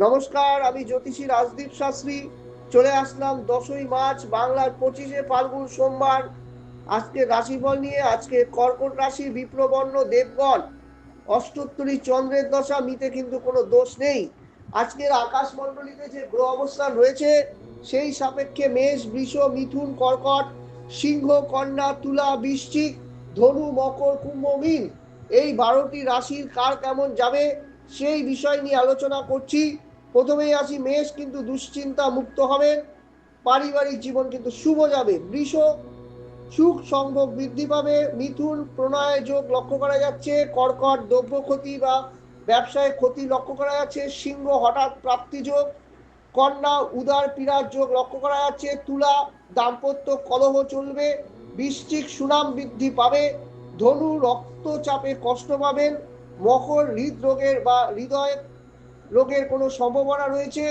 নমস্কার, আমি জ্যোতিষী রাজদীপ শাস্ত্রী। চলে আসলাম 10ই মার্চ বাংলার 25শে ফাল্গুন সোমবার আজকে রাশিফল নিয়ে। আজকে কর্কট রাশি, বিপ্রবর্ণ দেবগণ, অষ্টোত্তরী চন্দ্রের দশা, মিতে কিন্তু কোনো দোষ নেই। আজকের আকাশমণ্ডলীতে যে গ্রহ অবস্থান রয়েছে সেই সাপেক্ষে মেষ, বৃষ, মিথুন, কর্কট, সিংহ, কন্যা, তুলা, বৃশ্চিক, ধনু, মকর, কুম্ভ, মীন, এই 12টি রাশির কার কেমন যাবে সেই বিষয় নিয়ে আলোচনা করছি। প্রথমেই আসি মেষ, কিন্তু দুশ্চিন্তা মুক্ত হবেন, পারিবারিক জীবন কিন্তু শুভ যাবে। বৃষ, সুখ সম্ভব বৃদ্ধি পাবে। মিথুন, প্রণয় যোগ লক্ষ্য করা যাচ্ছে। কর্কট, দ্রব্য ক্ষতি বা ব্যবসায় ক্ষতি লক্ষ্য করা যাচ্ছে। সিংহ, হঠাৎ প্রাপ্তি যোগ। কন্যা, উদার পীড়ার যোগ লক্ষ্য করা যাচ্ছে। তুলা, দাম্পত্য কলহ চলবে। বৃশ্চিক, সুনাম বৃদ্ধি পাবে। ধনু, রক্তচাপে কষ্ট পাবেন। মকর, হৃদরোগের বা হৃদয় রোগের কোনো সম্ভাবনা রয়েছে।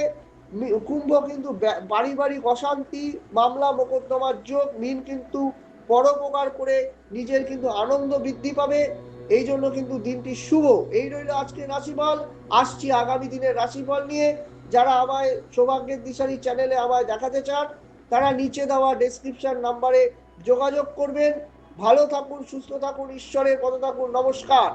কুম্ভ কিন্তু পারিবারিক অশান্তি, মামলা মোকদ্দমার যোগ। মীন কিন্তু পরোপকার করে নিজের কিন্তু আনন্দ বৃদ্ধি পাবে। এই জন্য কিন্তু দিনটি শুভ। এই রইল আজকে রাশিফল। আসছি আগামী দিনের রাশিফল নিয়ে। যারা আমায় সৌভাগ্যের দিশারি চ্যানেলে আমায় দেখাতে চান তারা নিচে দেওয়া ডেসক্রিপশন নাম্বারে যোগাযোগ করবেন। ভালো থাকুন, সুস্থ থাকুন, ঈশ্বরের পথে থাকুন। নমস্কার।